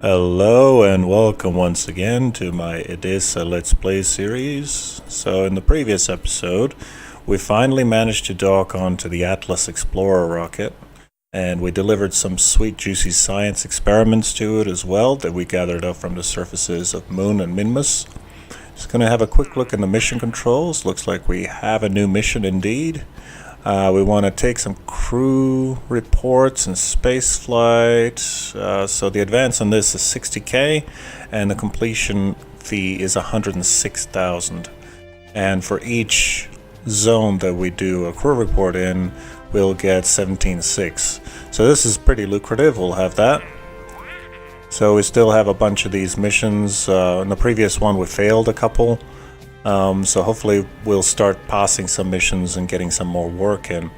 Hello and welcome once again to my Edessa Let's Play series. So in the previous episode, we finally managed to dock onto the Atlas Explorer rocket, and we delivered some sweet juicy science experiments to it as well that we gathered up from the surfaces of Mun and Minmus. Just gonna have a quick look in the mission controls. Looks like we have a new mission indeed. We want to take some crew reports and space flight. So the advance on this is 60k, and the completion fee is 106,000. And for each zone that we do a crew report in, we'll get 17.6. So this is pretty lucrative. We'll have that. So we still have a bunch of these missions. In the previous one, we failed a couple. So hopefully we'll start passing some missions and getting some more work in.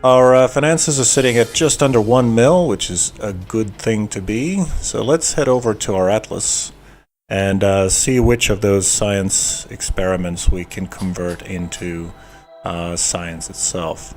Our finances are sitting at just under 1 mil, which is a good thing to be. So let's head over to our Atlas and see which of those science experiments we can convert into science itself.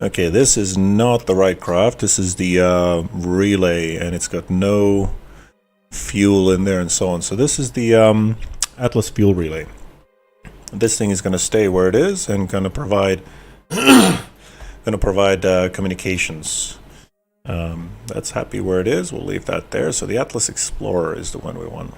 Okay, this is not the right craft. This is the relay, and it's got no fuel in there and so on. So this is the Atlas fuel relay. This thing is going to stay where it is and going to provide communications. That's happy where it is. We'll leave that there. So the Atlas Explorer is the one we want.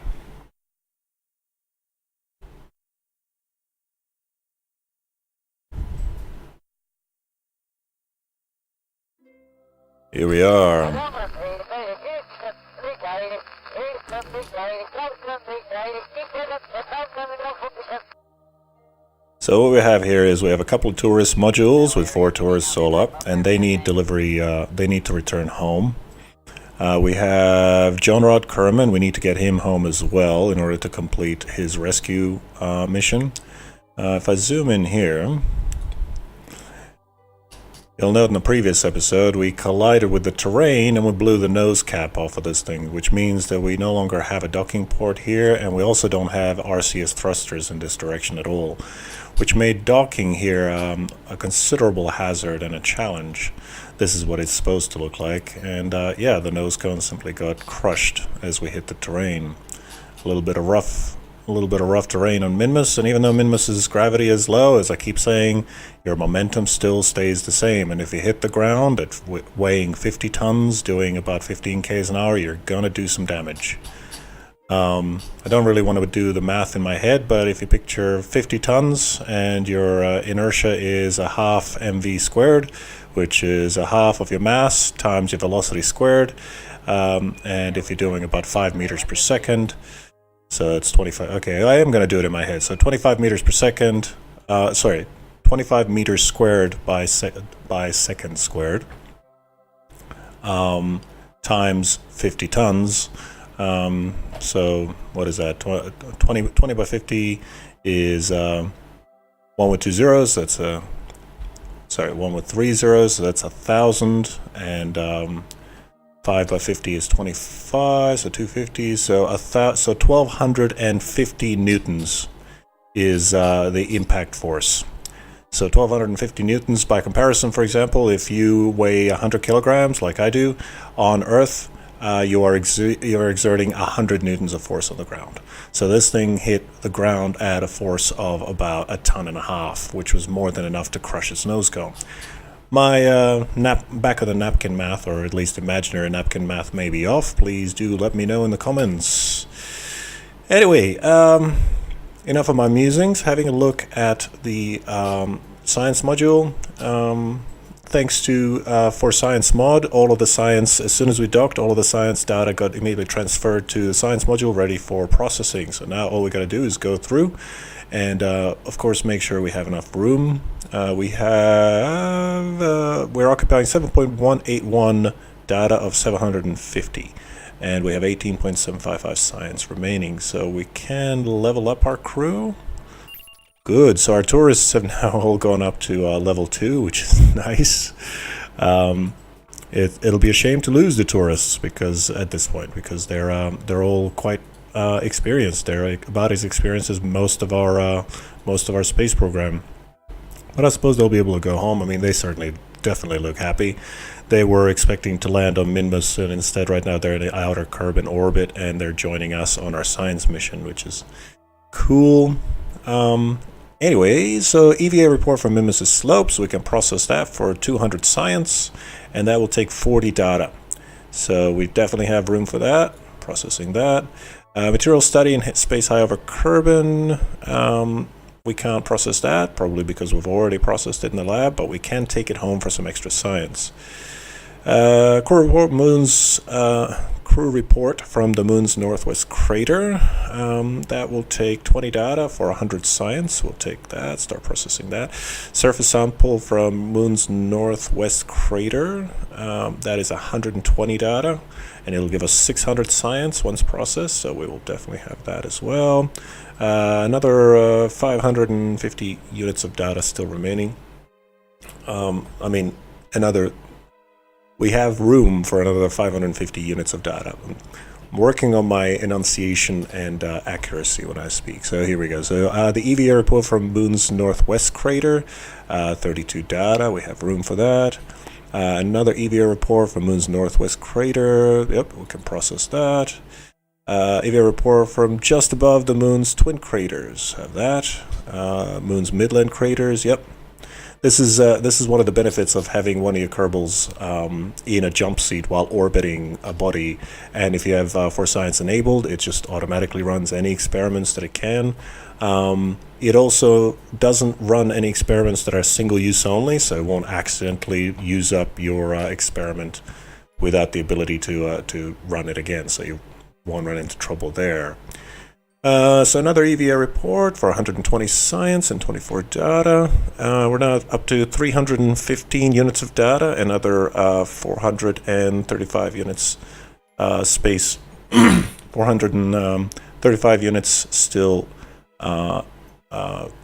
Here we are. So what we have here is we have a couple of tourist modules with 4 tourists all up, and they need delivery, they need to return home. We have John Rod Kerman. We need to get him home as well in order to complete his rescue mission. If I zoom in here, you'll note in the previous episode we collided with the terrain and we blew the nose cap off of this thing, which means that we no longer have a docking port here, and we also don't have RCS thrusters in this direction at all, which made docking here a considerable hazard and a challenge. This is what it's supposed to look like, and yeah, the nose cone simply got crushed as we hit the terrain. A little bit of rough terrain on Minmus, and even though Minmus's gravity is low, as I keep saying, your momentum still stays the same, and if you hit the ground at weighing 50 tons, doing about 15 k's an hour, you're gonna do some damage. I don't really want to do the math in my head, but if you picture 50 tons and your inertia is a half mv squared, which is a half of your mass times your velocity squared, and if you're doing about 5 meters per second, so it's 25. Okay, I am going to do it in my head. So 25 meters per second. 25 meters squared by second squared. Times 50 tons. So what is that? 20 by 50 is 1 with 2 zeros. That's 1 with 3 zeros. So that's 1,000, and 5 by 50 is 25, so 250, so 1,250 newtons is the impact force. So 1,250 newtons, by comparison, for example, if you weigh 100 kilograms like I do on Earth, you are exerting 100 newtons of force on the ground. So this thing hit the ground at a force of about 1.5 tons, which was more than enough to crush its nose cone. My back of the napkin math, or at least imaginary napkin math, may be off. Please do let me know in the comments. Anyway, enough of my musings. Having a look at the science module. Thanks to for science mod, all of the science, as soon as we docked, all of the science data got immediately transferred to the science module, ready for processing. So now all we got to do is go through and of course make sure we have enough room. We're occupying 7.181 data of 750, and we have 18.755 science remaining, so we can level up our crew. Good, so our tourists have now all gone up to level 2, which is nice. it'll be a shame to lose the tourists because at this point, because they're all quite experienced. They're about as experienced as most of our space program. But I suppose they'll be able to go home. I mean, they certainly definitely look happy. They were expecting to land on Minmus, and instead right now they're in the outer Kerbin orbit, and they're joining us on our science mission, which is cool. Anyway, so EVA report from Minmus's slopes. We can process that for 200 science, and that will take 40 data. So we definitely have room for that. Processing that. Material study in space high over Kerbin. We can't process that, probably because we've already processed it in the lab, but we can take it home for some extra science. Crew report from the moon's northwest crater. That will take 20 data for 100 science. We'll take that, start processing that. Surface sample from moon's northwest crater. That is 120 data, and it'll give us 600 science once processed, so we will definitely have that as well. Another 550 units of data still remaining. We have room for another 550 units of data. I'm working on my enunciation and accuracy when I speak. So here we go. So the EVA report from Moon's northwest crater, 32 data. We have room for that. Another EVA report from Moon's northwest crater. Yep, we can process that. EVA report from just above the Moon's twin craters. Have that. Moon's midland craters. Yep. This is one of the benefits of having one of your Kerbals in a jump seat while orbiting a body, and if you have for science enabled, it just automatically runs any experiments that it can. It also doesn't run any experiments that are single use only, so it won't accidentally use up your experiment without the ability to run it again, so you won't run into trouble there. So another EVA report for 120 science and 24 data. We're now up to 315 units of data, another 435 units space. 435 units still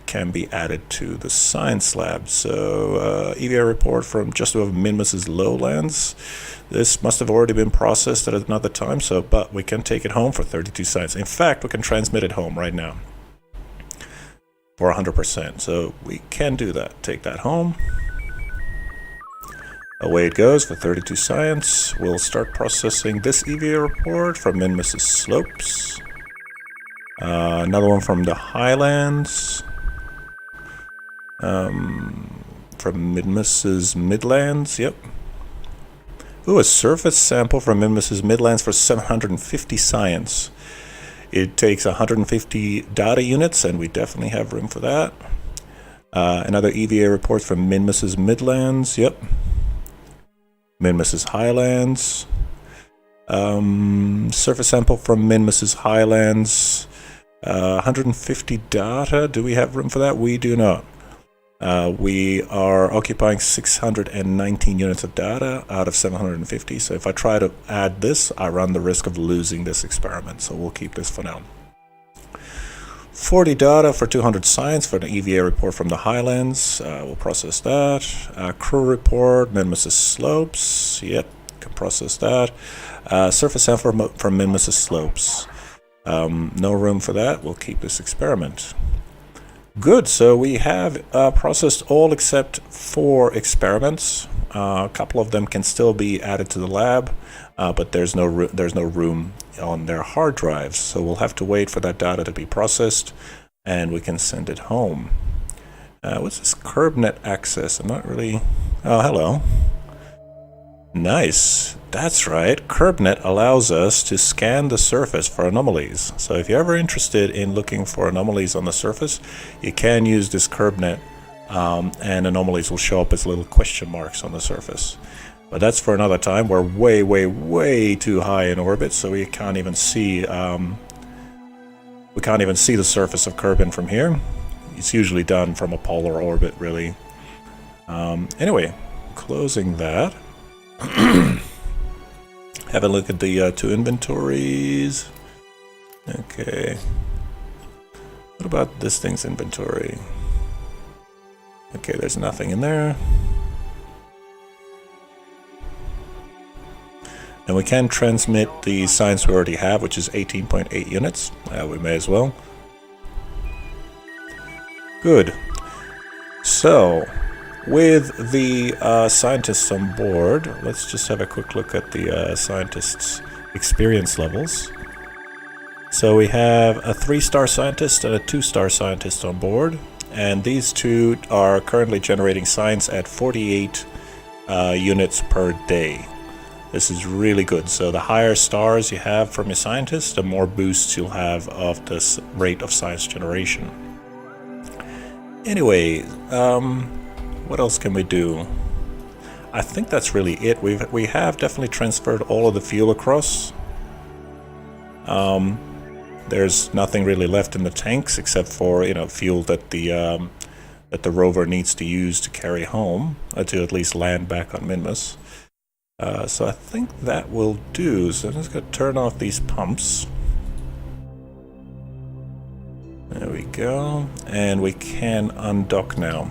can be added to the science lab. So EVA report from just above Minmus's lowlands. This must have already been processed at another time, but we can take it home for 32 science. In fact, we can transmit it home right now for 100%. So we can do that. Take that home. Away it goes for 32 science. We'll start processing this EVA report from Minmus's slopes. Another one from the highlands. From Minmus's midlands. Yep. Ooh, a surface sample from Minmus's midlands for 750 science. It takes 150 data units, and we definitely have room for that. Another EVA report from Minmus's midlands. Yep. Minmus's highlands. Surface sample from Minmus's highlands. 150 data. Do we have room for that? We do not. We are occupying 619 units of data out of 750. So if I try to add this, I run the risk of losing this experiment. So we'll keep this for now. 40 data for 200 science for the EVA report from the highlands. We'll process that. Crew report, Minmus's slopes. Yep, can process that. Surface sample from Minmus's slopes. No room for that. We'll keep this experiment. Good, so we have processed all except 4 experiments. A couple of them can still be added to the lab, but there's no room on their hard drives. So we'll have to wait for that data to be processed, and we can send it home. What's this KerbNet access? I'm not really... Oh, hello. Nice. That's right. KerbNet allows us to scan the surface for anomalies. So if you're ever interested in looking for anomalies on the surface, you can use this KerbNet, and anomalies will show up as little question marks on the surface. But that's for another time. We're way, way, way too high in orbit, so we can't even see the surface of Kerbin from here. It's usually done from a polar orbit, really. Anyway, closing that. Have a look at the 2 inventories. Okay. What about this thing's inventory? Okay, there's nothing in there. And we can transmit the science we already have, which is 18.8 units. We may as well. Good. So, with the scientists on board, let's just have a quick look at the scientists' experience levels. So we have a 3-star scientist and a 2-star scientist on board, and these two are currently generating science at 48 units per day. This is really good. So the higher stars you have from your scientist, the more boosts you'll have of this rate of science generation. Anyway, what else can we do? I think that's really it. We have definitely transferred all of the fuel across. There's nothing really left in the tanks except for, you know, fuel that the rover needs to use to carry home, to at least land back on Minmus. So I think that will do. So I'm just going to turn off these pumps. There we go. And we can undock now.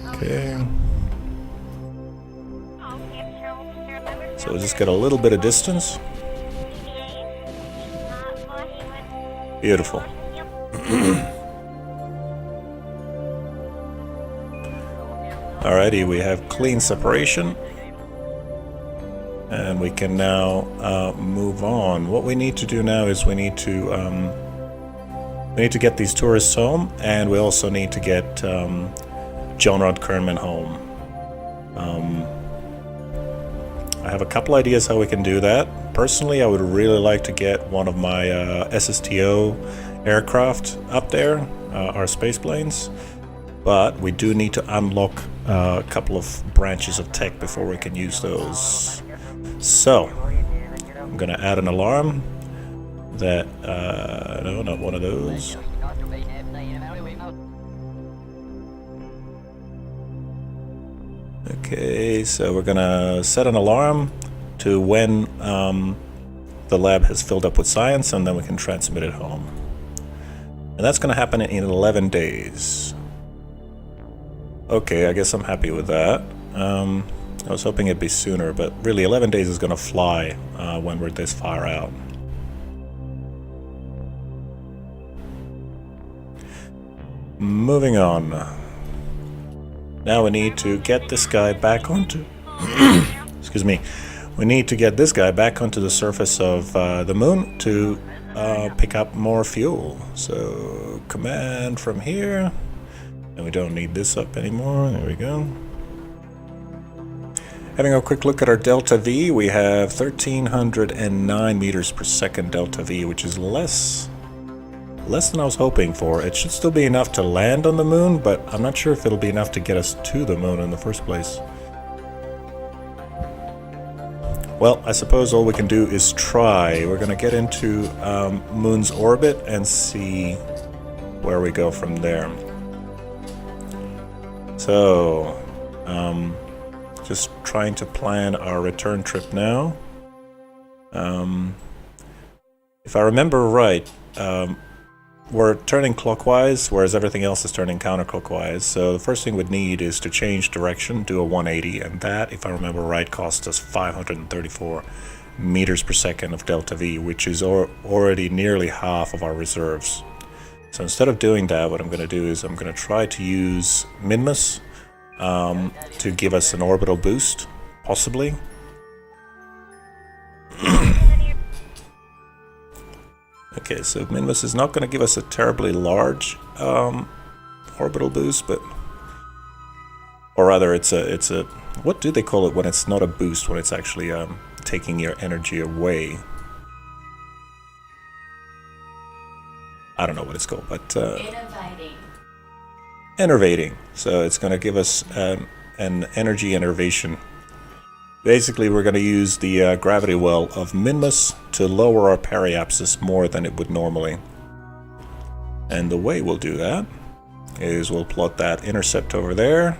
Okay. So we'll just get a little bit of distance. Beautiful. Alrighty, we have clean separation. And we can now move on. What we need to do now is we need to get these tourists home, and we also need to get John Rod Kernman home. I have a couple ideas how we can do that. Personally, I would really like to get one of my SSTO aircraft up there, our space planes, but we do need to unlock a couple of branches of tech before we can use those. So, I'm gonna add an alarm that, no, not one of those. Okay, so we're gonna set an alarm to when the lab has filled up with science, and then we can transmit it home. And that's gonna happen in 11 days. Okay, I guess I'm happy with that. I was hoping it'd be sooner, but really 11 days is gonna fly when we're this far out. Moving on. Now we need to get this guy back onto... excuse me. We need to get this guy back onto the surface of the moon to pick up more fuel. So, command from here. And we don't need this up anymore. There we go. Having a quick look at our delta V, we have 1,309 meters per second delta V, which is less than I was hoping for. It should still be enough to land on the moon, but I'm not sure if it'll be enough to get us to the moon in the first place. Well, I suppose all we can do is try. We're going to get into Moon's orbit and see where we go from there. So, just trying to plan our return trip now. If I remember right, we're turning clockwise, whereas everything else is turning counterclockwise. So the first thing we'd need is to change direction, do a 180, and that, if I remember right, cost us 534 meters per second of delta V, which is already nearly half of our reserves. So instead of doing that, what I'm going to do is I'm going to try to use Minmus to give us an orbital boost, possibly. Okay, so Minmus is not going to give us a terribly large orbital boost, but... Or rather, it's a... What do they call it when it's not a boost, when it's actually taking your energy away? I don't know what it's called, but... Enervating. So it's going to give us an energy enervation. Basically, we're going to use the gravity well of Minmus to lower our periapsis more than it would normally. And the way we'll do that is we'll plot that intercept over there,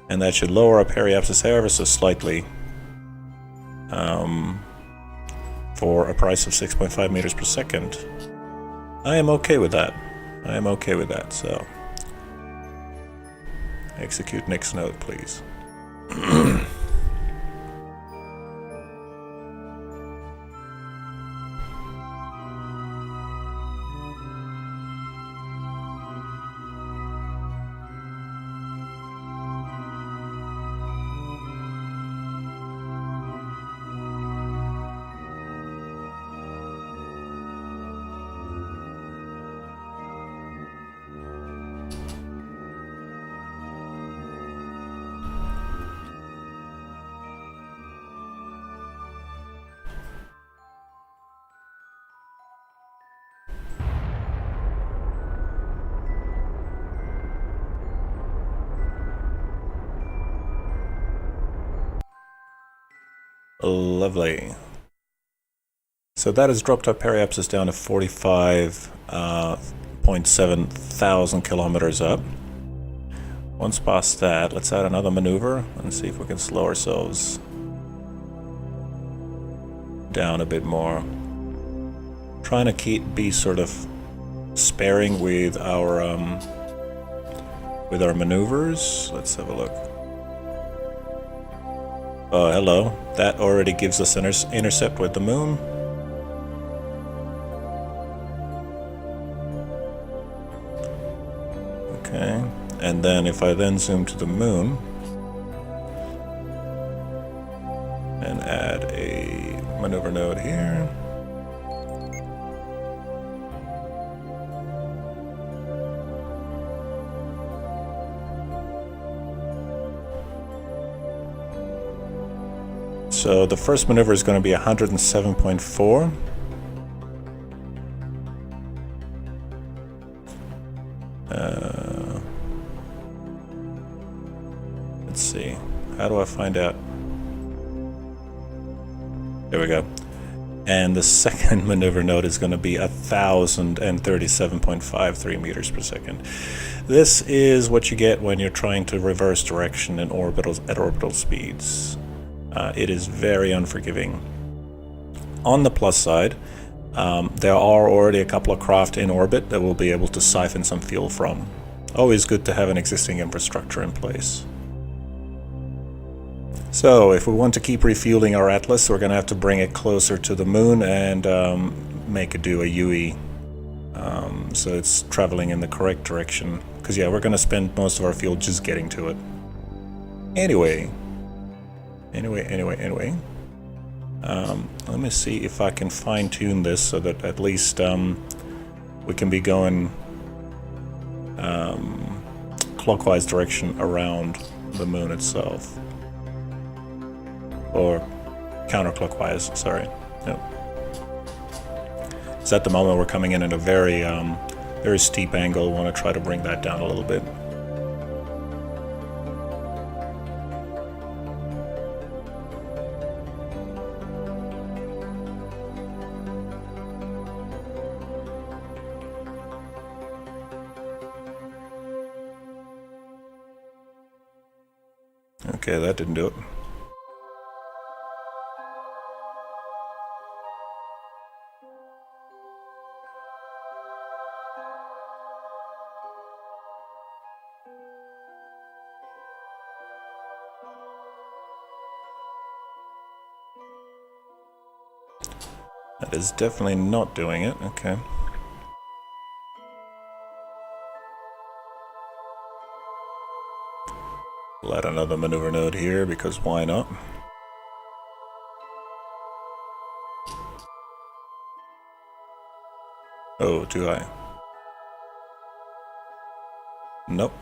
and that should lower our periapsis ever so slightly for a price of 6.5 meters per second. I am okay with that. I am okay with that, so... Execute next node, please. Lovely. So that has dropped our periapsis down to 45.7 thousand kilometers up. Once past that, let's add another maneuver and see if we can slow ourselves down a bit more. Trying to be sort of sparing with our maneuvers. Let's have a look. Oh, hello. That already gives us intercept with the moon. Okay, and then if I then zoom to the moon and add a maneuver node here. So the first maneuver is going to be 107.4. Let's see. How do I find out? There we go. And the second maneuver node is going to be 1,037.53 meters per second. This is what you get when you're trying to reverse direction in at orbital speeds. It is very unforgiving. On the plus side, there are already a couple of craft in orbit that will be able to siphon some fuel from. Always good to have an existing infrastructure in place. So if we want to keep refueling our Atlas, we're going to have to bring it closer to the moon and make it do a UE. So it's traveling in the correct direction. Because yeah, we're going to spend most of our fuel just getting to it. Anyway. Let me see if I can fine-tune this so that at least we can be going clockwise direction around the moon itself. Or counterclockwise, sorry. Yep. So at the moment we're coming in at a very steep angle. Want to try to bring that down a little bit. Okay, that didn't do it. That is definitely not doing it. Okay. We'll add another maneuver node here because why not? Oh, too high. Nope.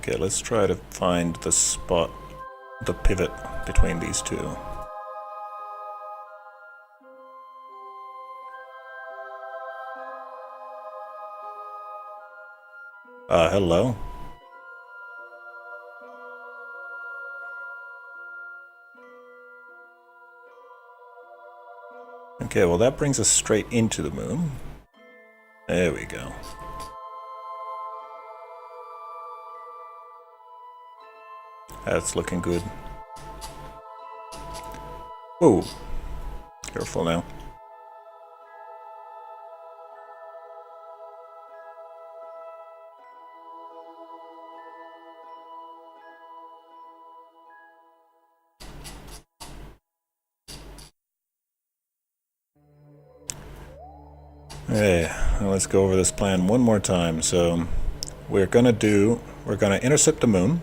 Okay, let's try to find the spot, the pivot between these two. Hello. Okay, well that brings us straight into the moon. There we go. That's looking good. Whoa. Careful now. Okay, now let's go over this plan one more time. So we're gonna intercept the moon,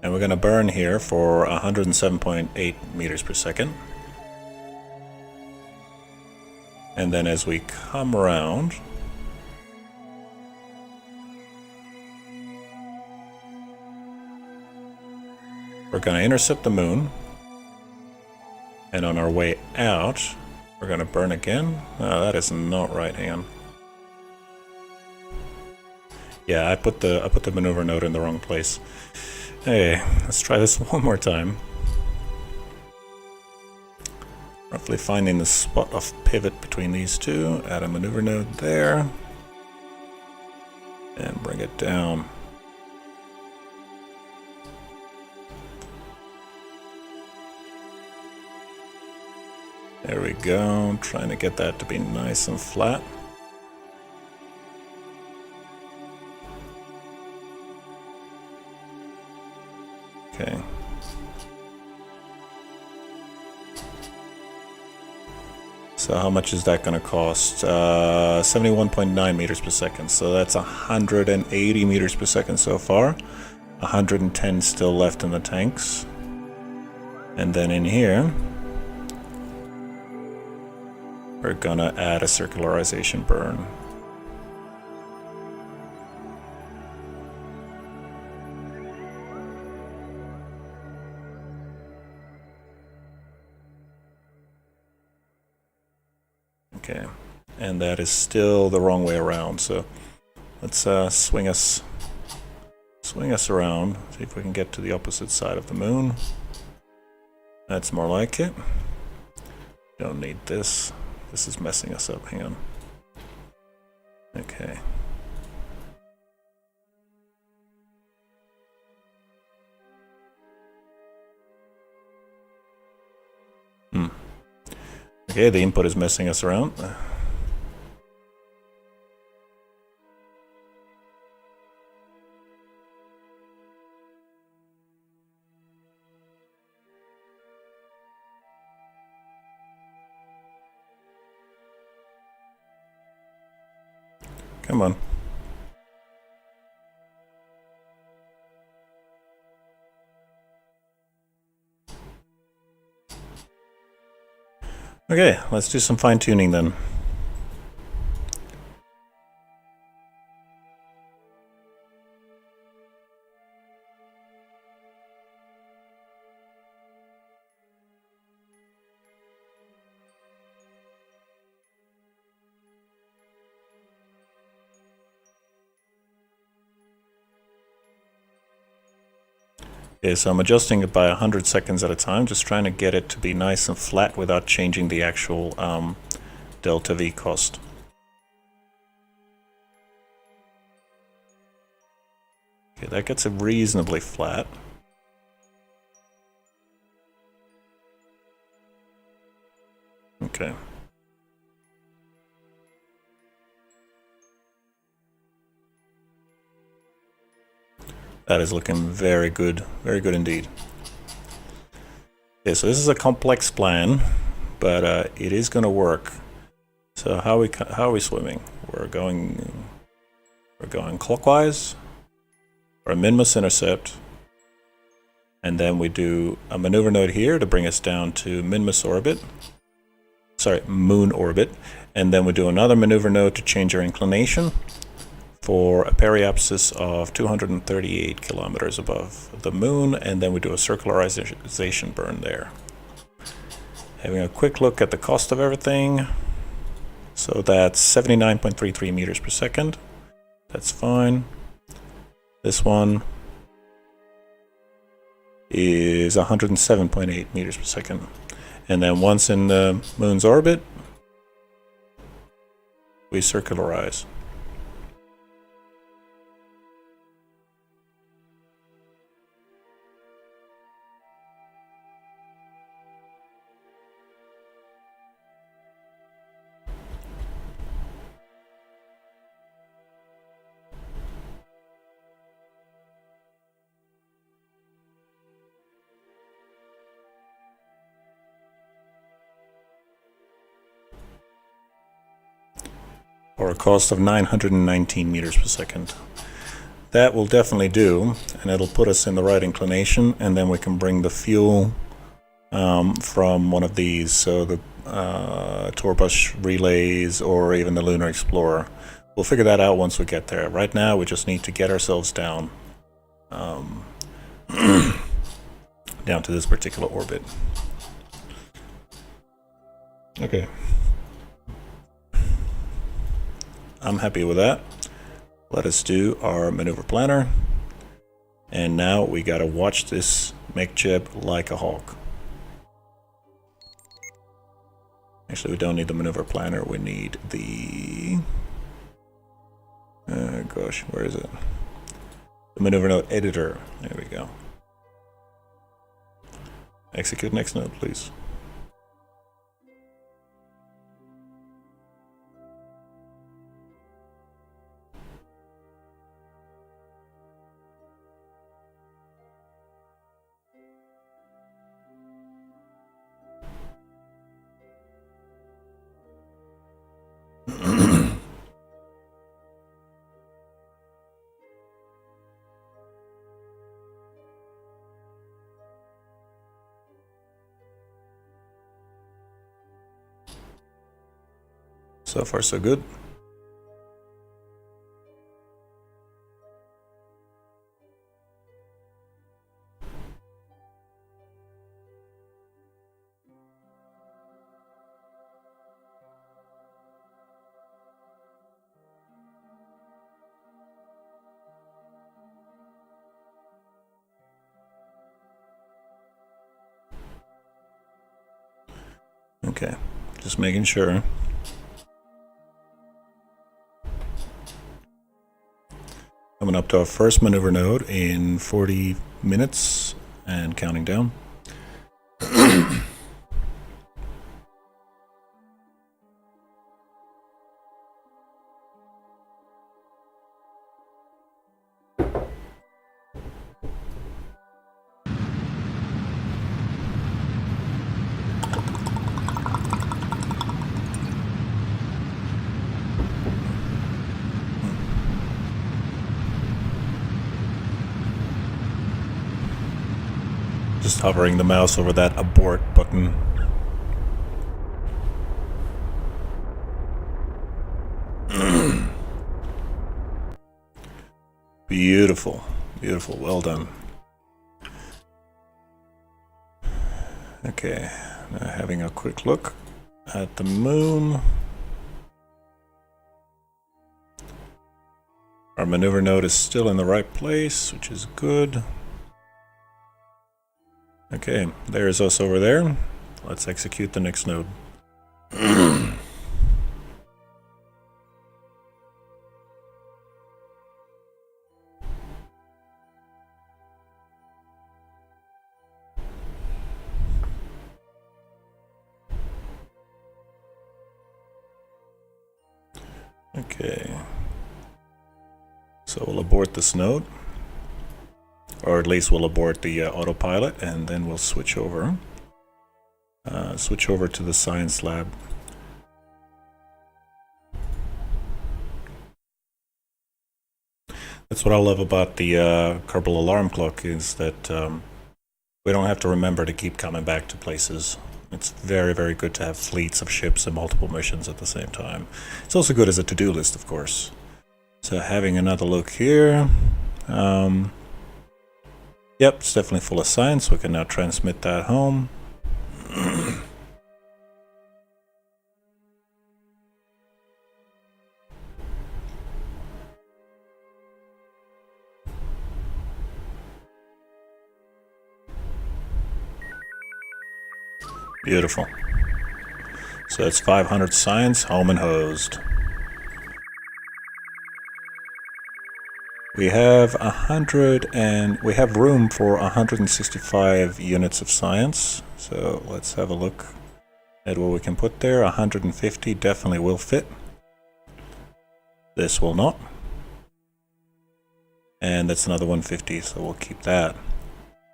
and we're gonna burn here for 107.8 meters per second. And then as we come around, we're gonna intercept the moon, and on our way out, we're gonna burn again. Oh, that is not right. Hang on. Yeah, I put the maneuver node in the wrong place. Hey, let's try this one more time. Roughly finding the spot of pivot between these two. Add a maneuver node there. And bring it down. There we go. Trying to get that to be nice and flat. Okay. So how much is that going to cost? 71.9 meters per second. So that's 180 meters per second so far. 110 still left in the tanks. And then in here, we're gonna add a circularization burn. Okay, and that is still the wrong way around, so let's swing us around, see if we can get to the opposite side of the moon. That's more like it. Don't need this. This is messing us up. Hang on. Okay. Okay, the input is messing us around. Come on. Okay, let's do some fine-tuning then. Okay, so I'm adjusting it by 100 seconds at a time, just trying to get it to be nice and flat without changing the actual delta V cost. Okay, that gets it reasonably flat. Okay. That is looking very good indeed. Okay, so this is a complex plan, but it is going to work. So how are we swimming? We're going clockwise, or a min-mas intercept, and then we do a maneuver node here to bring us down to min-mas orbit. Sorry, moon orbit, and then we do another maneuver node to change our inclination for a periapsis of 238 kilometers above the moon, and then we do a circularization burn there. Having a quick look at the cost of everything. So that's 79.33 meters per second. That's fine. This one is 107.8 meters per second. And then once in the moon's orbit, we circularize. or a cost of 919 meters per second. That will definitely do, and it'll put us in the right inclination, and then we can bring the fuel from one of these, so the Torbus relays or even the Lunar Explorer. We'll figure that out once we get there. Right now we just need to get ourselves down down to this particular orbit. Okay, I'm happy with that. Let us do our maneuver planner, and now we gotta watch this mech jib like a hawk. Actually, we don't need the maneuver planner, we need the... gosh, where is it? The maneuver node editor. There we go. Execute next node, please. So far, so good. Okay, just making sure. Coming up to our first maneuver node in 40 minutes and counting down. Just hovering the mouse over that abort button. Beautiful, beautiful, well done. Okay, now having a quick look at the moon. Our maneuver node is still in the right place, which is good. Okay, there's us over there. Let's execute the next node. Okay, so we'll abort this node, or at least we'll abort the autopilot, and then we'll switch over to the science lab. That's what I love about the Kerbal alarm clock, is that we don't have to remember to keep coming back to places. It's very, very good to have fleets of ships and multiple missions at the same time. It's also good as a to-do list, of course. So having another look here. Yep, it's definitely full of science. We can now transmit that home. Beautiful. So it's 500 science, home and hosed. We have we have room for 165 units of science. So let's have a look at what we can put there. 150 definitely will fit. This will not. And that's another 150, so we'll keep that.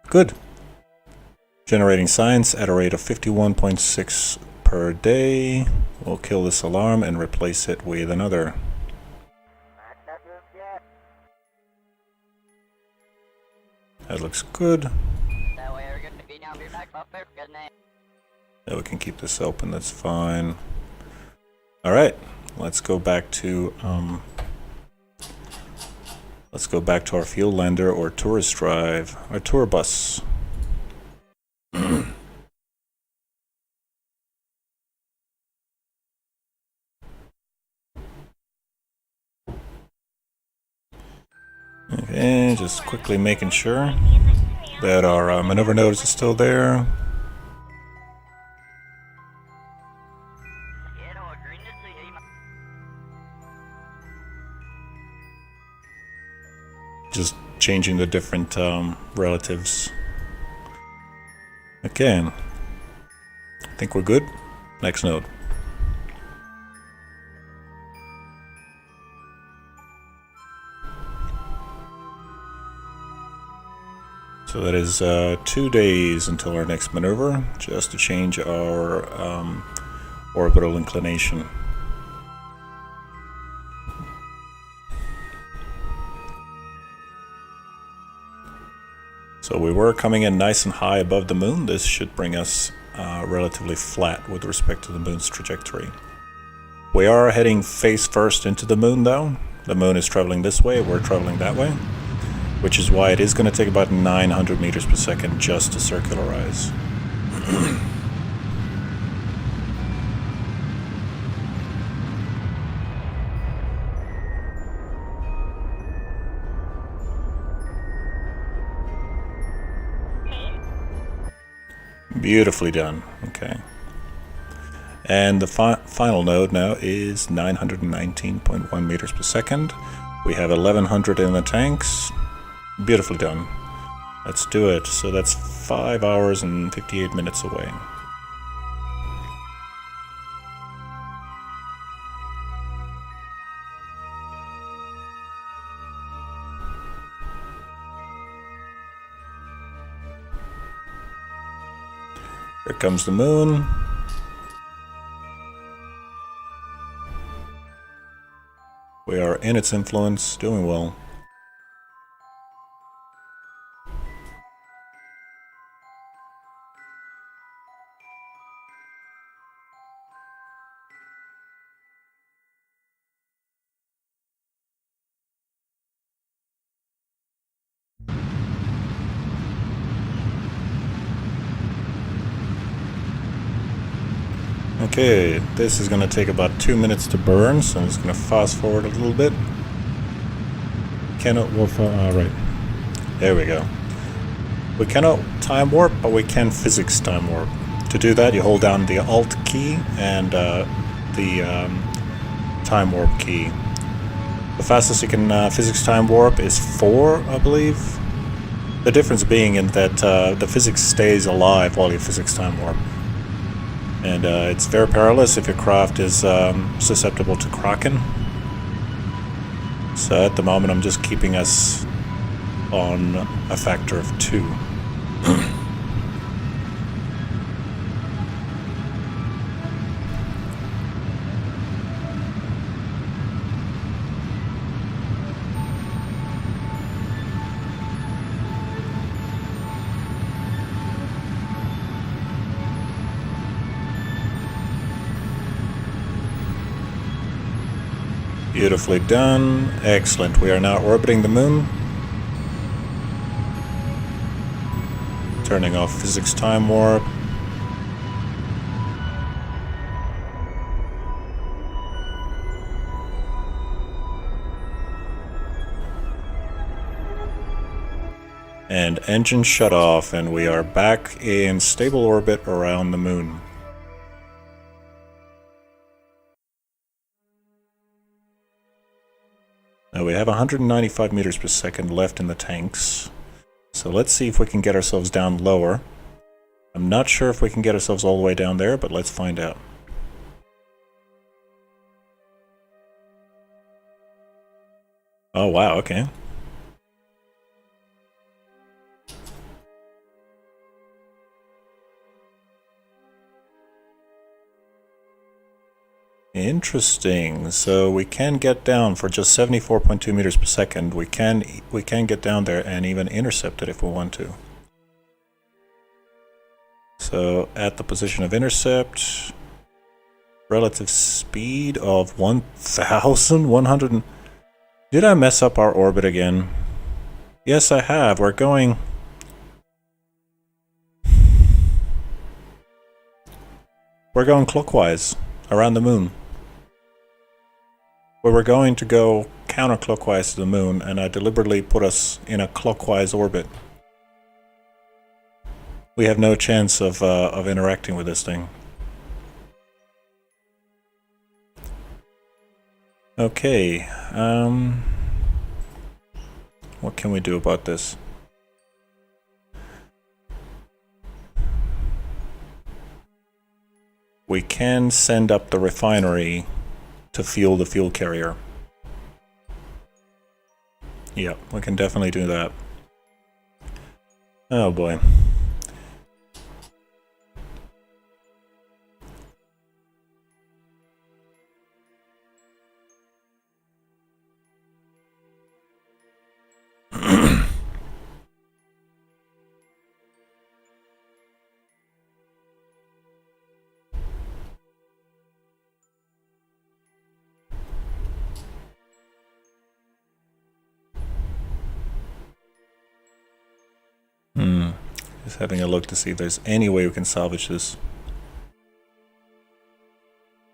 Good. Generating science at a rate of 51.6 per day. We'll kill this alarm and replace it with another. That looks good. Yeah, we can keep this open, that's fine. Alright, let's go back to our fuel lander or tourist drive, our tour bus. Okay, just quickly making sure that our maneuver nodes are still there. Just changing the different relatives. Okay, I think we're good. Next node. So that is 2 days until our next maneuver, just to change our orbital inclination. So we were coming in nice and high above the moon. This should bring us relatively flat with respect to the moon's trajectory. We are heading face first into the moon though. The moon is traveling this way, we're traveling that way, which is why it is going to take about 900 meters per second just to circularize. Beautifully done. Okay. And the final node now is 919.1 meters per second. We have 1100 in the tanks. Beautifully done. Let's do it. So that's 5 hours and 58 minutes away. Here comes the moon. We are in its influence, doing well. Okay, this is going to take about 2 minutes to burn, so I'm just going to fast forward a little bit. Cannot warp, right. There we go. We cannot time warp, but we can physics time warp. To do that, you hold down the Alt key and the time warp key. The fastest you can physics time warp is 4, I believe. The difference being in that the physics stays alive while you physics time warp. And it's very perilous if your craft is susceptible to Kraken. So at the moment I'm just keeping us on a factor of 2. Beautifully done. Excellent. We are now orbiting the moon. Turning off physics time warp. And engine shut off, and we are back in stable orbit around the moon. Now we have 195 meters per second left in the tanks. So let's see if we can get ourselves down lower. I'm not sure if we can get ourselves all the way down there, but let's find out. Oh wow, okay. Interesting. So we can get down for just 74.2 meters per second. We can get down there and even intercept it if we want to. So at the position of intercept, relative speed of 1,100. Did I mess up our orbit again? Yes, I have. We're going clockwise around the moon. But we're going to go counterclockwise to the moon, and I deliberately put us in a clockwise orbit. We have no chance of interacting with this thing. Okay, what can we do about this? We can send up the refinery to fuel the fuel carrier. Yeah, we can definitely do that. Oh boy. Just having a look to see if there's any way we can salvage this.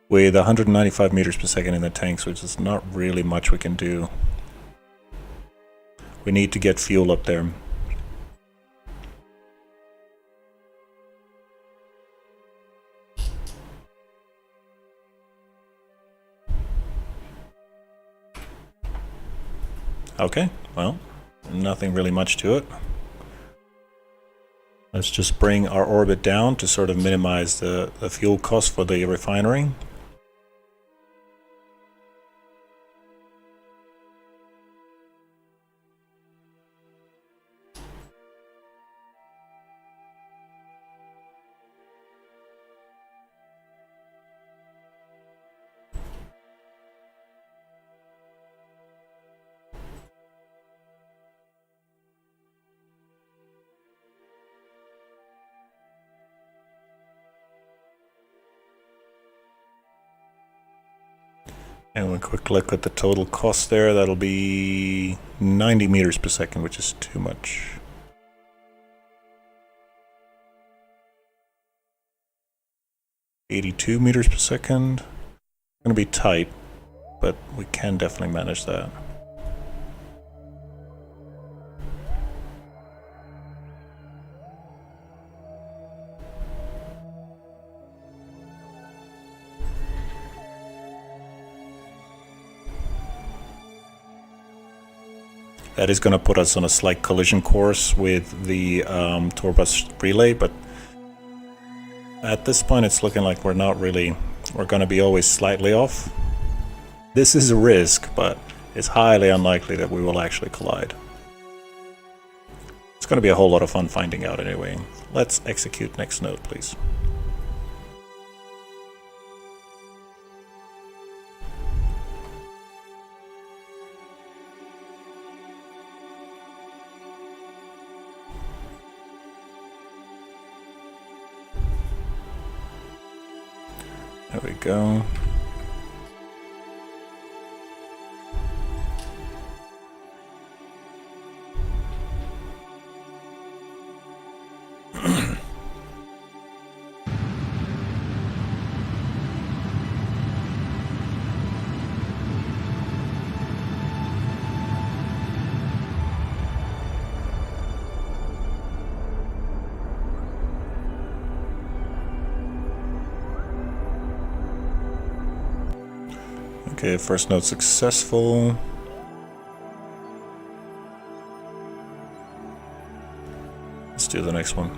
With 195 meters per second in the tanks, which is not really much we can do. We need to get fuel up there. Okay, well, nothing really much to it. Let's just bring our orbit down to sort of minimize the fuel cost for the refinery. And a quick look at the total cost there. That'll be 90 meters per second, which is too much. $82 meters per second. Gonna be tight, but we can definitely manage that. That is going to put us on a slight collision course with the Torbus relay, but at this point it's looking like we're going to be always slightly off. This is a risk, but it's highly unlikely that we will actually collide. It's going to be a whole lot of fun finding out anyway. Let's execute next node, please. There we go. Okay, first node successful. Let's do the next one.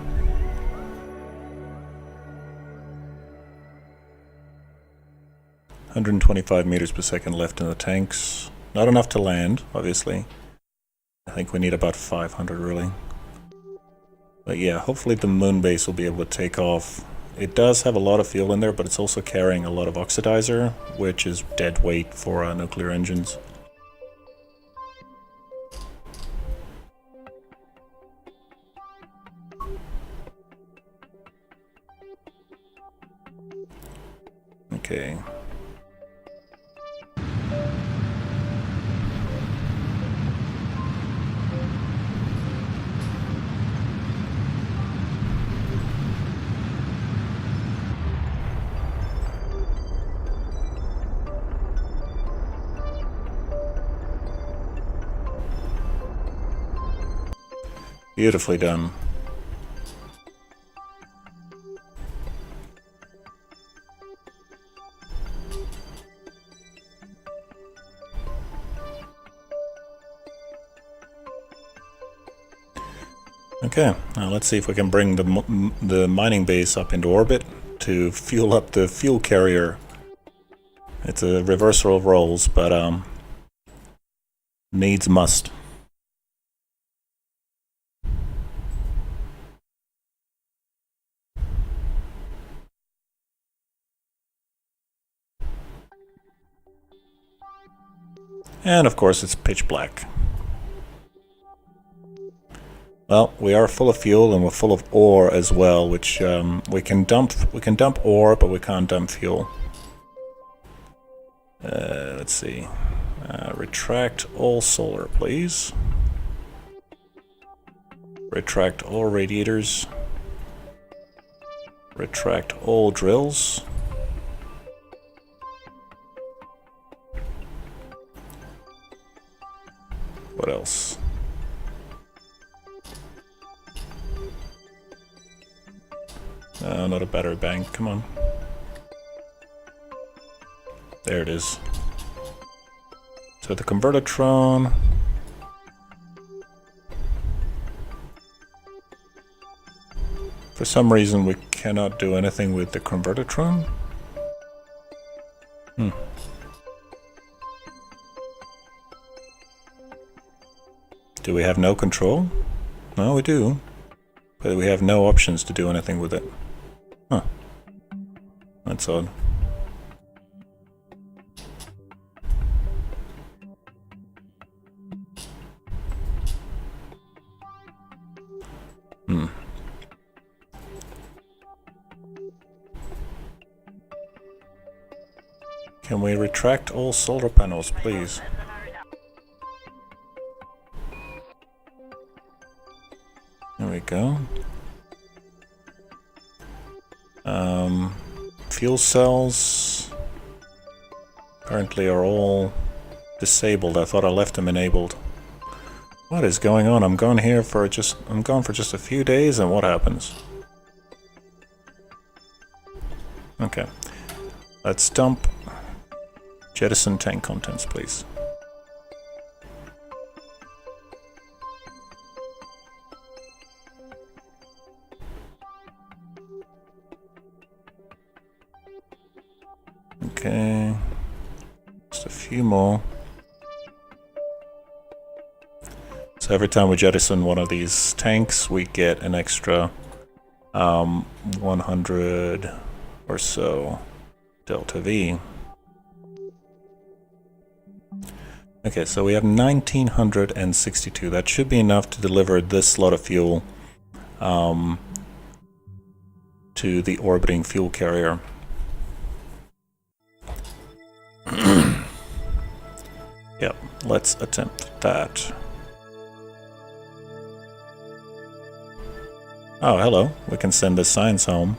$125 meters per second left in the tanks. Not enough to land, obviously. I think we need about 500 really. But yeah, hopefully the moon base will be able to take off it does have a lot of fuel in there, but it's also carrying a lot of oxidizer, which is dead weight for nuclear engines. Okay. Beautifully done. Okay, now let's see if we can bring the mining base up into orbit to fuel up the fuel carrier. It's a reversal of roles, but needs must. And of course it's pitch black. Well, we are full of fuel and we're full of ore as well, which we can dump ore, but we can't dump fuel. Let's see. Retract all solar, please. Retract all radiators. Retract all drills. What else? Not a battery bank, come on. There it is. So the convertitron. For some reason we cannot do anything with the convertitron. Do we have no control? No, we do. But we have no options to do anything with it. Huh. That's odd. Can we retract all solar panels, please? There we go. Fuel cells apparently are all disabled. I thought I left them enabled. What is going on? I'm gone for just a few days, and what happens? Okay. Let's dump jettison tank contents, please. Okay, just a few more. So every time we jettison one of these tanks, we get an extra 100 or so delta V. Okay, so we have 1962. That should be enough to deliver this lot of fuel to the orbiting fuel carrier. Yep, let's attempt that. Oh, hello. We can send this science home.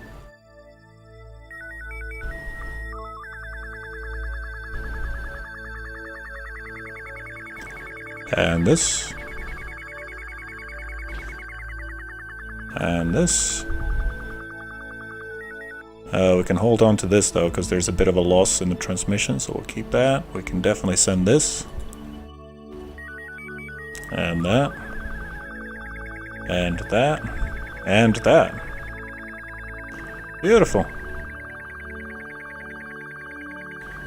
And this. And this. We can hold on to this though, because there's a bit of a loss in the transmission, so we'll keep that. We can definitely send this. And that. And that. And that. Beautiful.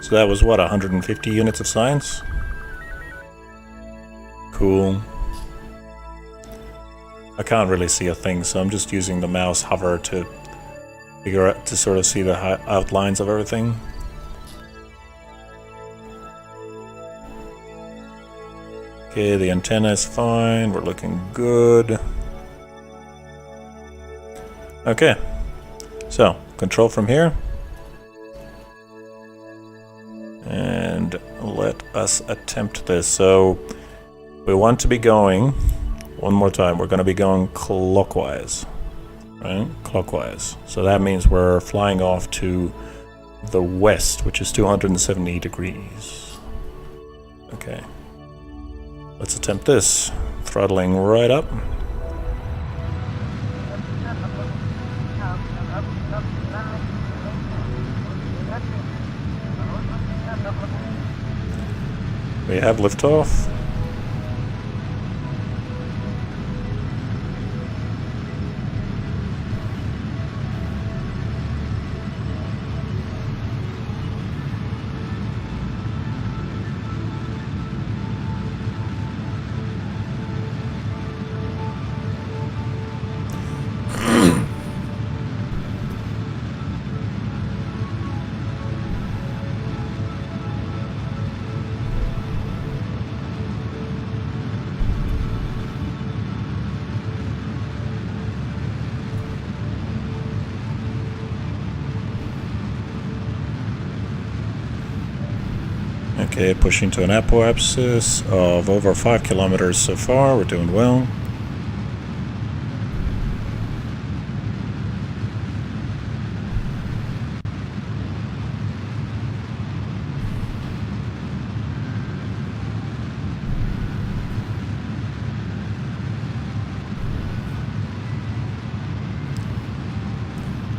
So that was what, 150 units of science? Cool. I can't really see a thing, so I'm just using the mouse hover to figure out to sort of see the outlines of everything. Okay, the antenna is fine. We're looking good. Okay, so control from here. And let us attempt this. So we want to be going, one more time, we're going to be going clockwise. Right? Clockwise. So that means we're flying off to the west, which is 270 degrees. Okay. Let's attempt this. Throttling right up. We have liftoff. Okay, pushing to an apoapsis of over 5 kilometers so far. We're doing well.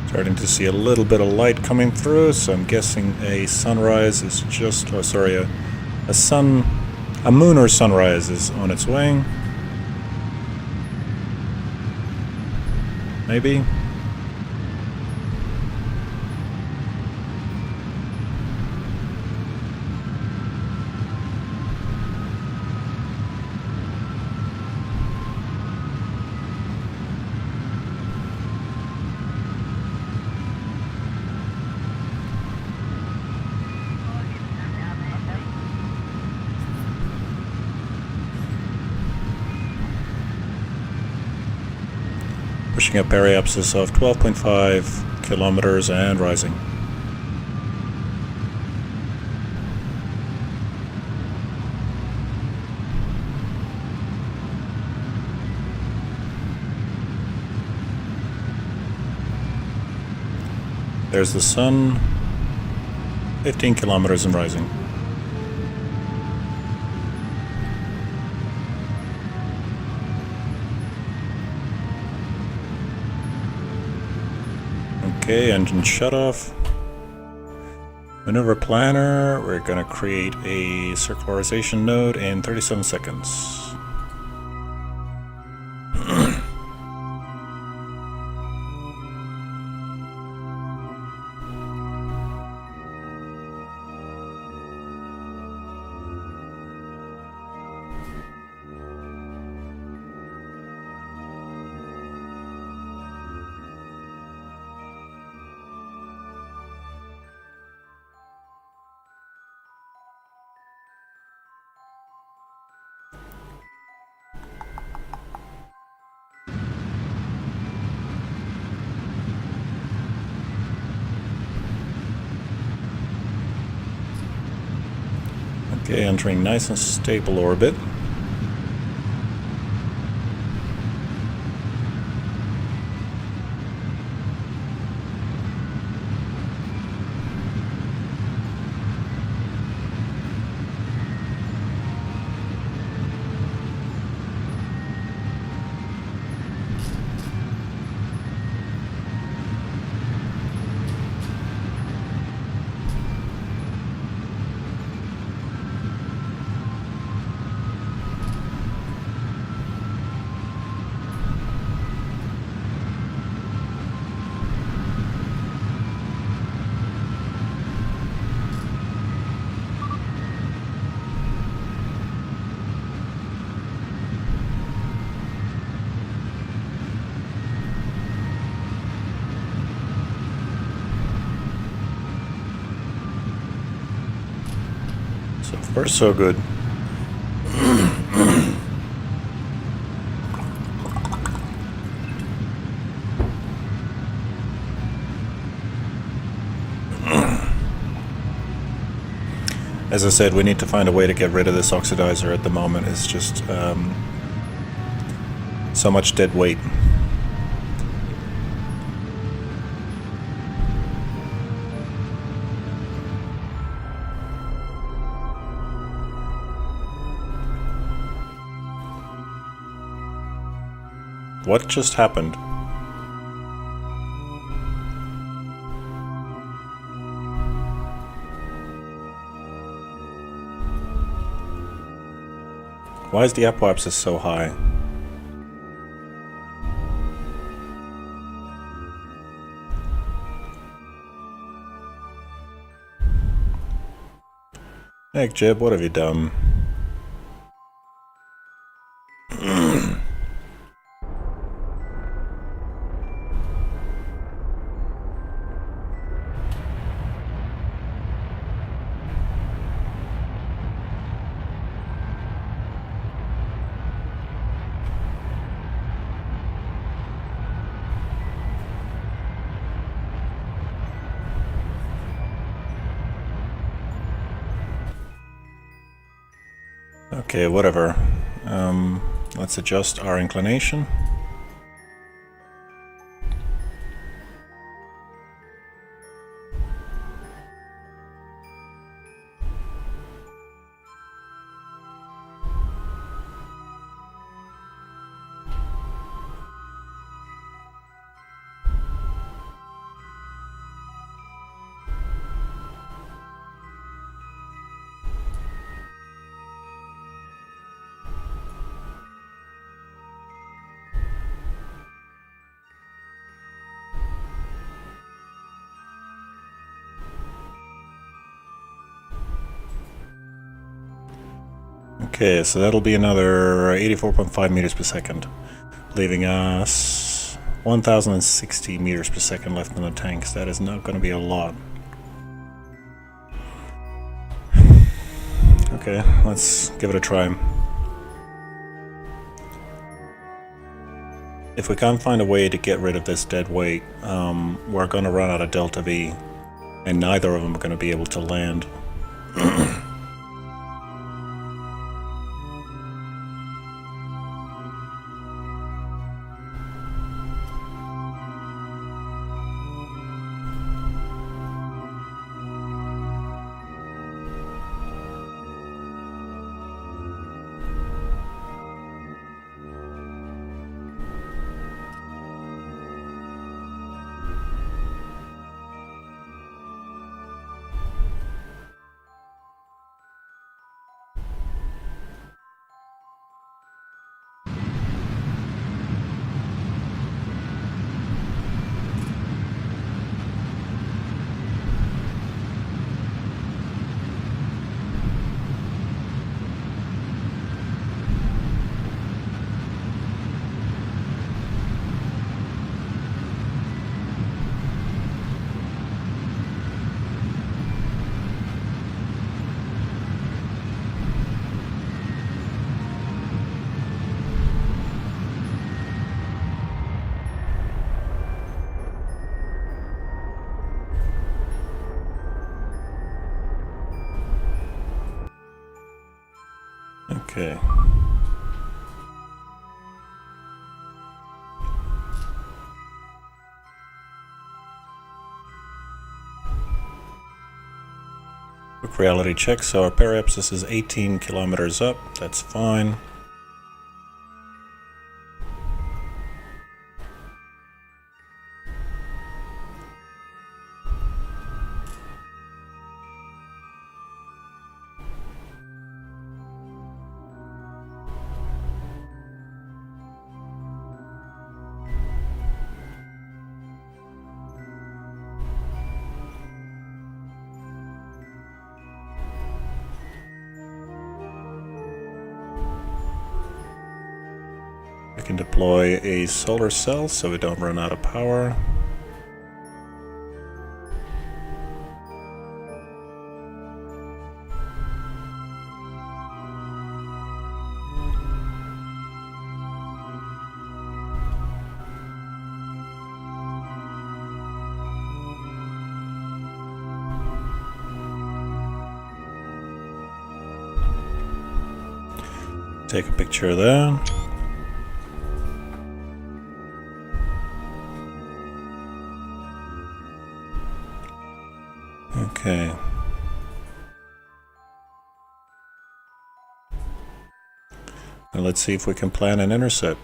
Starting to see a little bit of light coming through, so I'm guessing a sunrise is just, oh sorry, a moon or sunrise is on its way. Maybe. Pushing up periapsis of 12.5 kilometers and rising. There's the sun, 15 kilometers and rising. Okay, engine shut off. Maneuver planner, we're going to create a circularization node in 37 seconds. Okay, entering nice and stable orbit. Far so good. As I said, we need to find a way to get rid of this oxidizer at the moment. It's just so much dead weight. What just happened? Why is the apoapsis so high? Heck, Jib, what have you done? Okay, whatever. Let's adjust our inclination. Okay, so that'll be another 84.5 meters per second, leaving us 1060 meters per second left in the tanks. That is not going to be a lot. Okay, let's give it a try. If we can't find a way to get rid of this dead weight, we're going to run out of Delta V, and neither of them are going to be able to land. Okay. Quick reality check. So our periapsis is 18 kilometers up. That's fine. We can deploy a solar cell so we don't run out of power. Take a picture of that. Okay. Now let's see if we can plan an intercept.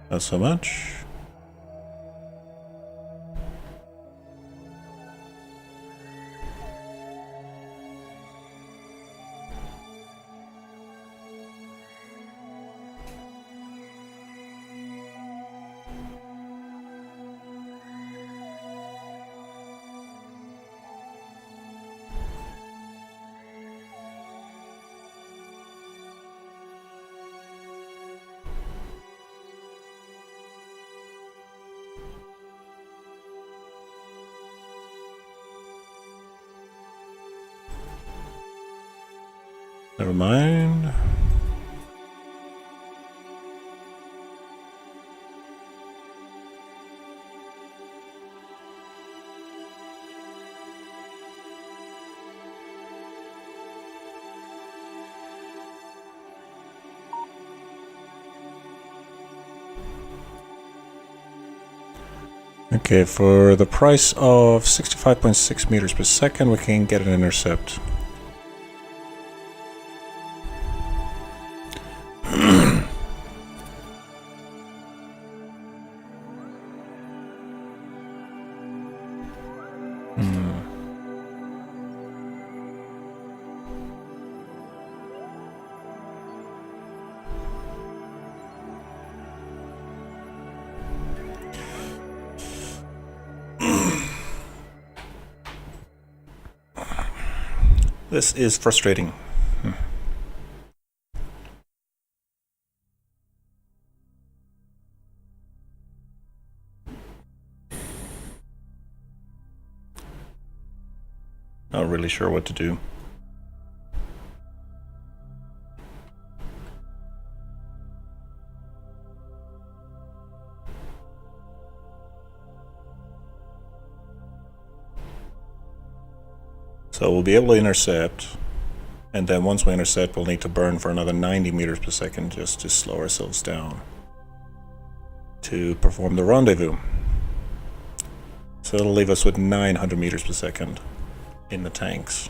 Not so much. Never mind. Okay, for the price of 65.6 meters per second, we can get an intercept. This is frustrating. Not really sure what to do. So we'll be able to intercept, and then once we intercept, we'll need to burn for another 90 meters per second just to slow ourselves down to perform the rendezvous. So it'll leave us with 900 meters per second in the tanks.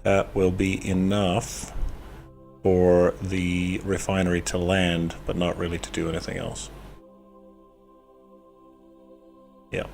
That will be enough for the refinery to land, but not really to do anything else. Yeah.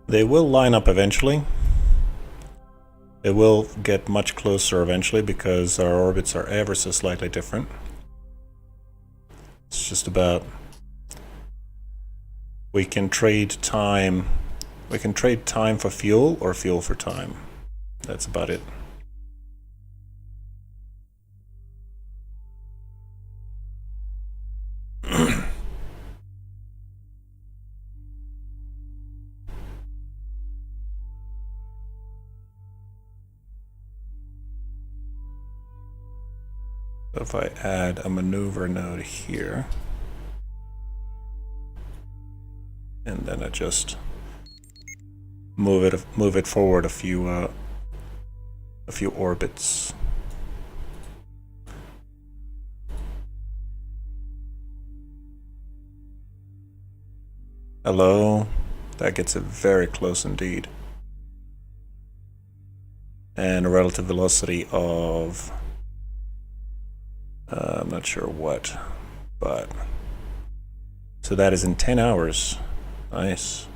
They will line up eventually. It will get much closer eventually because our orbits are ever so slightly different. It's just about... we can trade time. We can trade time for fuel or fuel for time. That's about it. So if I add a maneuver node here, and then I just move it forward a few orbits. Hello. That gets it very close indeed. And a relative velocity of... I'm not sure what, but... So that is in 10 hours. Nice.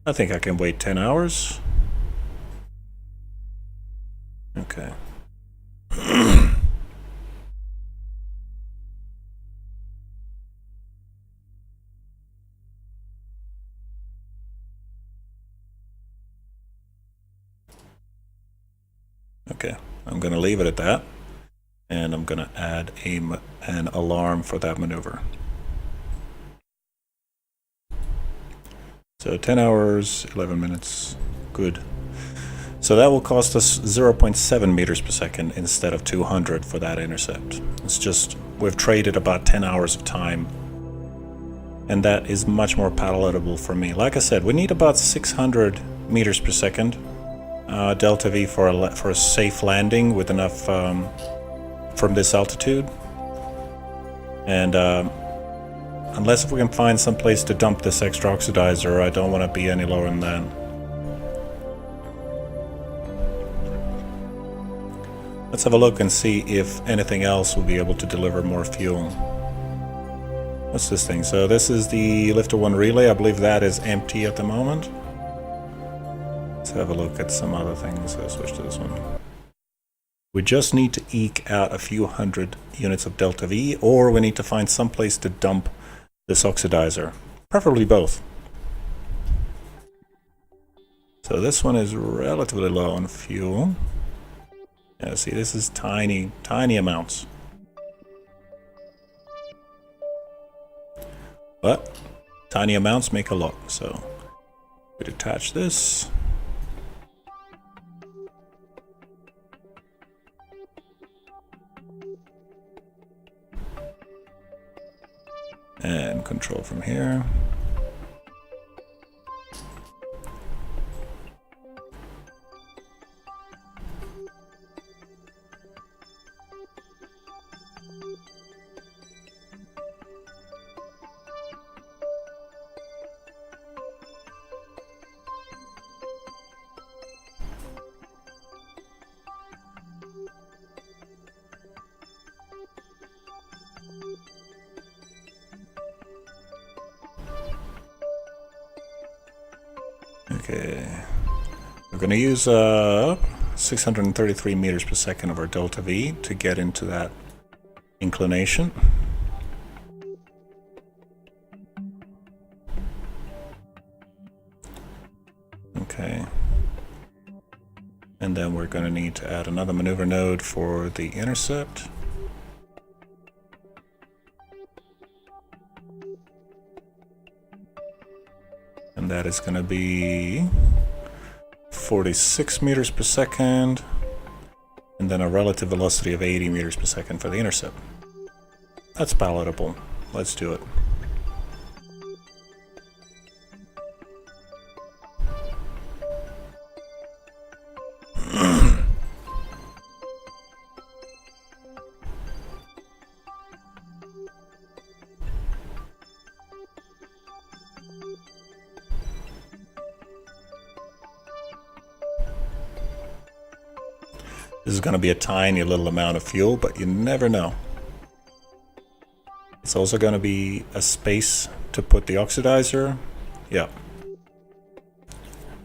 I think I can wait 10 hours. Okay. Okay, I'm going to leave it at that, and I'm going to add an alarm for that maneuver. So 10 hours, 11 minutes, good. So that will cost us 0.7 meters per second instead of 200 for that intercept. It's just, we've traded about 10 hours of time, and that is much more palatable for me. Like I said, we need about 600 meters per second. Delta V for a safe landing with enough from this altitude, and unless if we can find some place to dump this extra oxidizer, I don't want to be any lower than that. Let's have a look and see if anything else will be able to deliver more fuel. What's this thing? So this is the Lifter 1 relay. I believe that is empty at the moment. Let's have a look at some other things. I'll switch to this one. We just need to eke out a few hundred units of Delta V, or we need to find some place to dump this oxidizer. Preferably both. So this one is relatively low on fuel. Yeah, see, this is tiny, tiny amounts. But tiny amounts make a lot, so we detach this. And control from here. Okay, we're going to use 633 meters per second of our Delta V to get into that inclination. Okay, and then we're going to need to add another maneuver node for the intercept. And that is going to be 46 meters per second, and then a relative velocity of 80 meters per second for the intercept. That's palatable. Let's do it. This is going to be a tiny little amount of fuel, but you never know. It's also going to be a space to put the oxidizer. Yeah.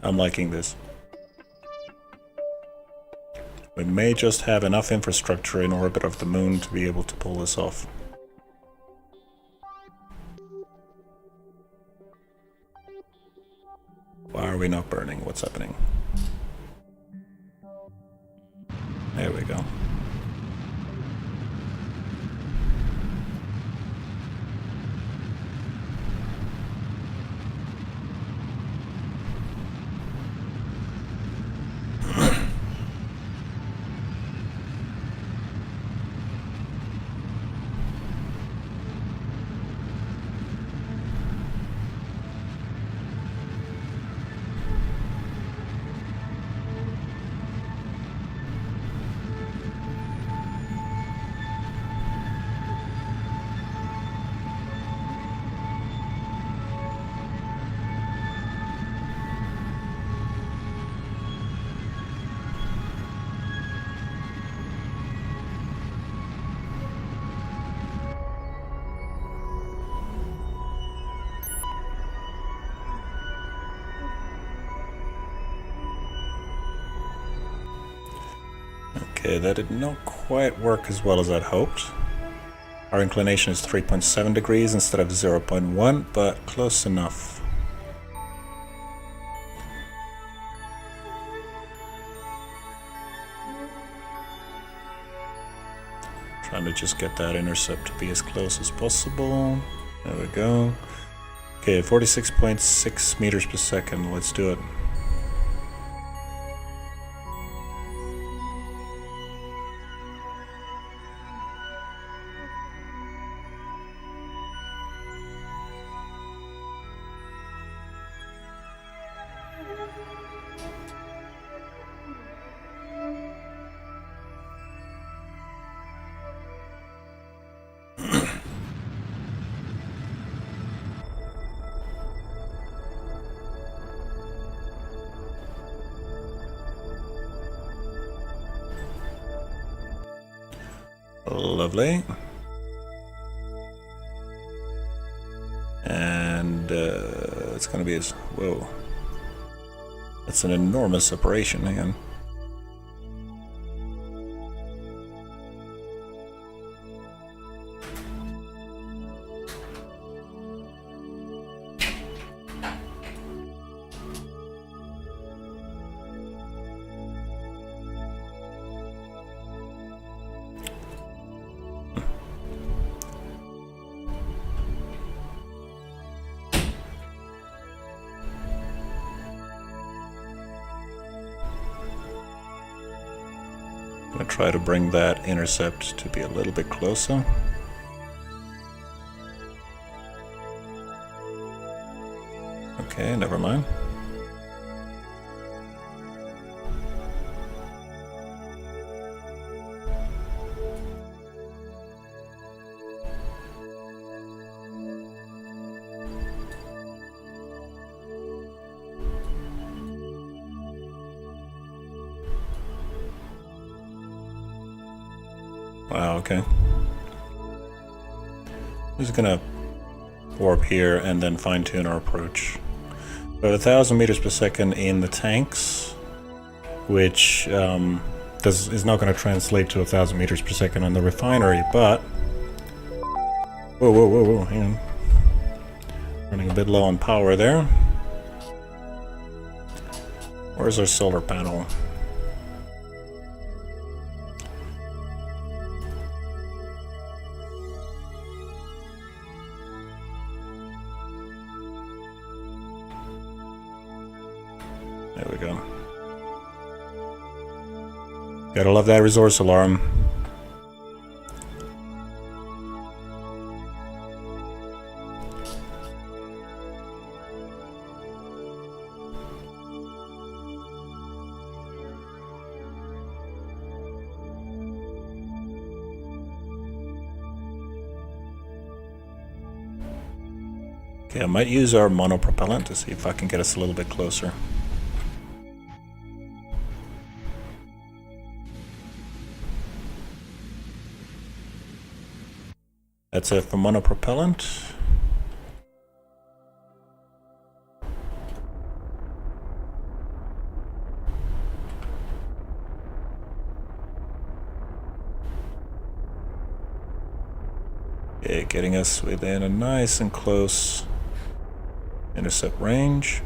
I'm liking this. We may just have enough infrastructure in orbit of the moon to be able to pull this off. Why are we not burning? What's happening? There we go. Okay, that did not quite work as well as I'd hoped. Our inclination is 3.7 degrees instead of 0.1, but close enough. Trying to just get that intercept to be as close as possible. There we go. Okay, 46.6 meters per second. Let's do it. Lovely. And it's gonna be as... whoa. That's an enormous separation again. I'm gonna try to bring that intercept to be a little bit closer. Okay, never mind. Wow, okay. I'm just gonna warp here and then fine-tune our approach. We have 1,000 meters per second in the tanks, which is not going to translate to 1,000 meters per second on the refinery, but... Whoa, hang on. Running a bit low on power there. Where's our solar panel? There we go. Gotta love that resource alarm. Okay, I might use our monopropellant to see if I can get us a little bit closer. That's it for monopropellant. Okay, getting us within a nice and close intercept range.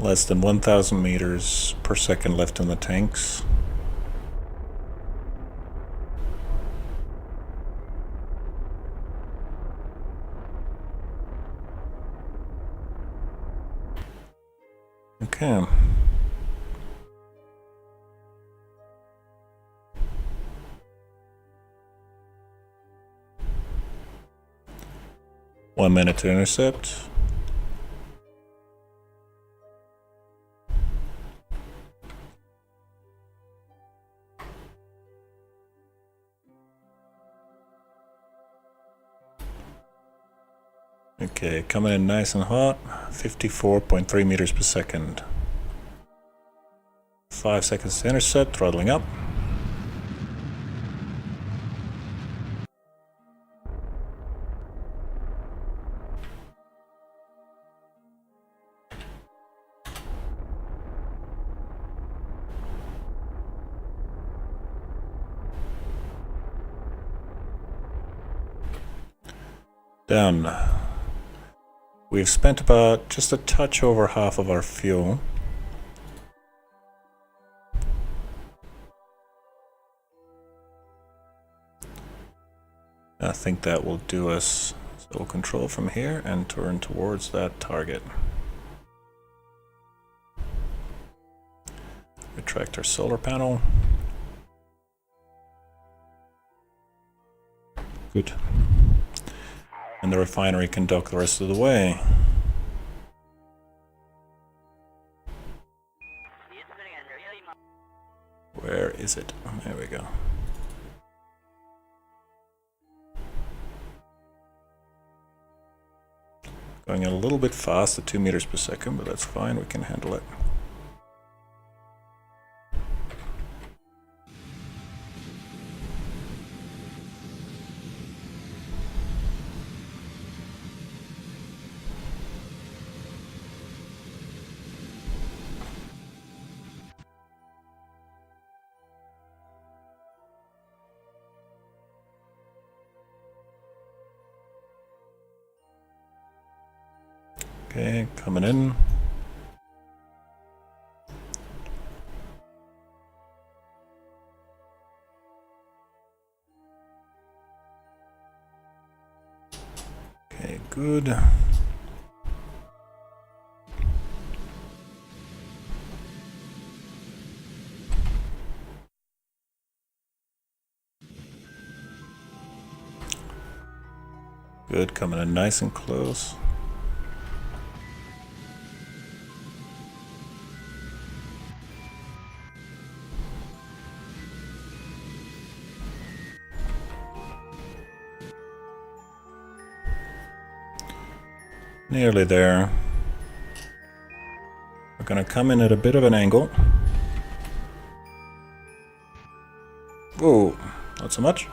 Less than 1,000 meters per second left in the tanks. Okay. One minute to intercept. Okay, coming in nice and hot. 54.3 meters per second. 5 seconds to intercept, throttling up. Down. We've spent about just a touch over half of our fuel. I think that will do us. So we'll control from here and turn towards that target. Retract our solar panel. Good. And the refinery can dock the rest of the way. Where is it? There we go. Going a little bit fast at 2 meters per second, but that's fine, we can handle it. Okay, coming in. Okay, good. Good, coming in nice and close. Nearly there. We're gonna come in at a bit of an angle. Whoa, not so much.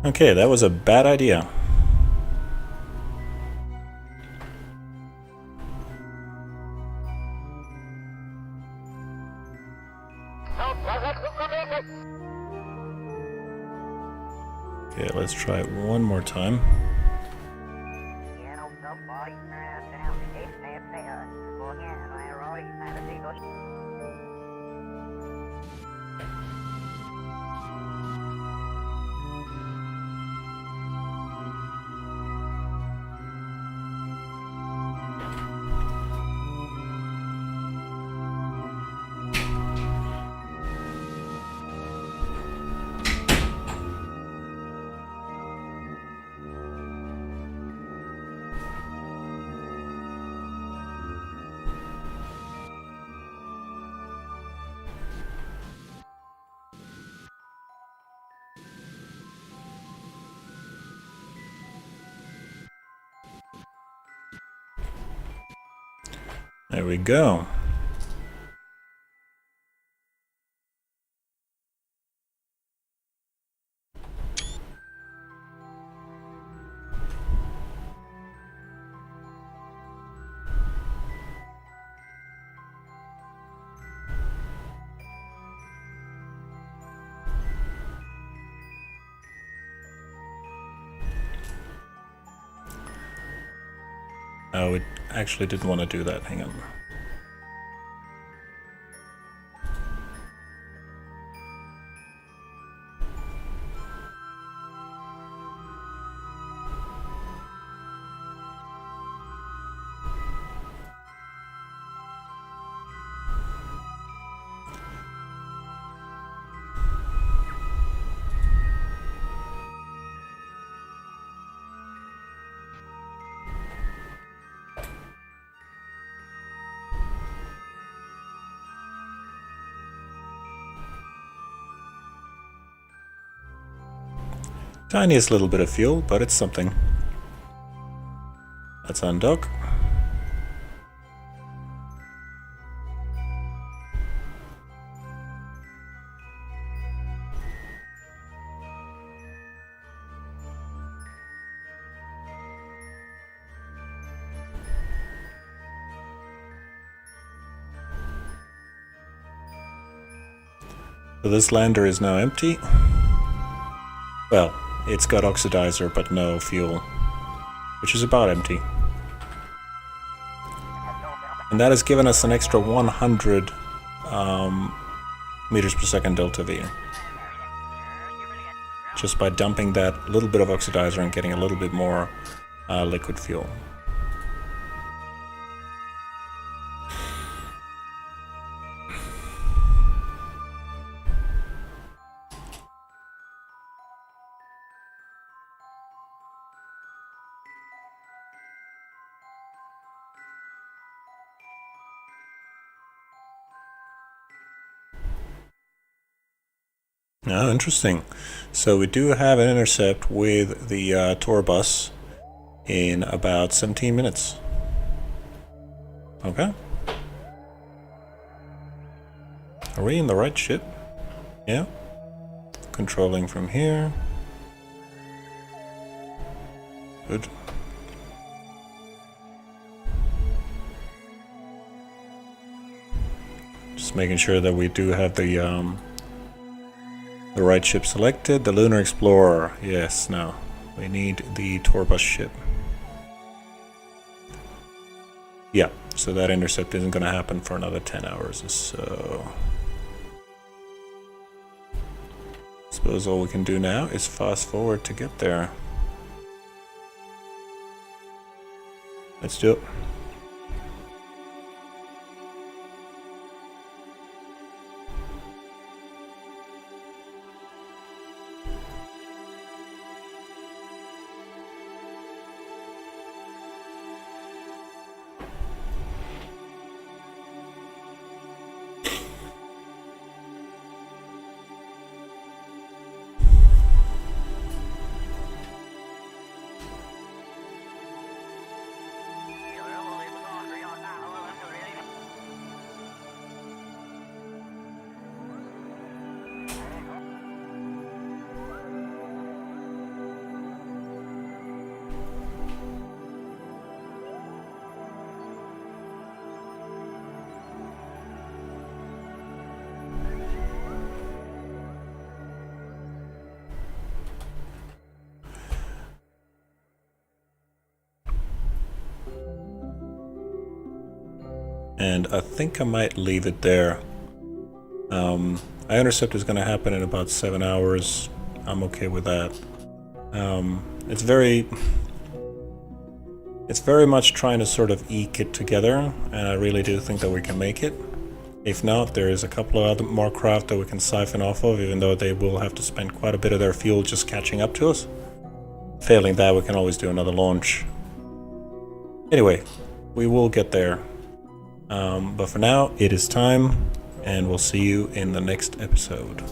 Okay, that was a bad idea. Okay, let's try it one more time. There we go. Oh, we actually didn't want to do that. Hang on. Tiniest little bit of fuel, but it's something. Let's undock. So this lander is now empty. Well, it's got oxidizer but no fuel, which is about empty. And that has given us an extra 100 meters per second delta V. Just by dumping that little bit of oxidizer and getting a little bit more liquid fuel. Oh, interesting. So we do have an intercept with the tour bus in about 17 minutes. Okay. Are we in the right ship? Yeah. Controlling from here. Good. Just making sure that we do have the right ship selected. The Lunar Explorer. Yes, no. We need the tour bus ship. Yeah, so that intercept isn't going to happen for another 10 hours or so. Suppose all we can do now is fast forward to get there. Let's do it. And I think I might leave it there. Intercept is going to happen in about 7 hours. I'm okay with that. It's very much trying to sort of eke it together, and I really do think that we can make it. If not, there is a couple of other more craft that we can siphon off of, even though they will have to spend quite a bit of their fuel just catching up to us. Failing that, we can always do another launch. Anyway, we will get there. But for now, it is time, and we'll see you in the next episode.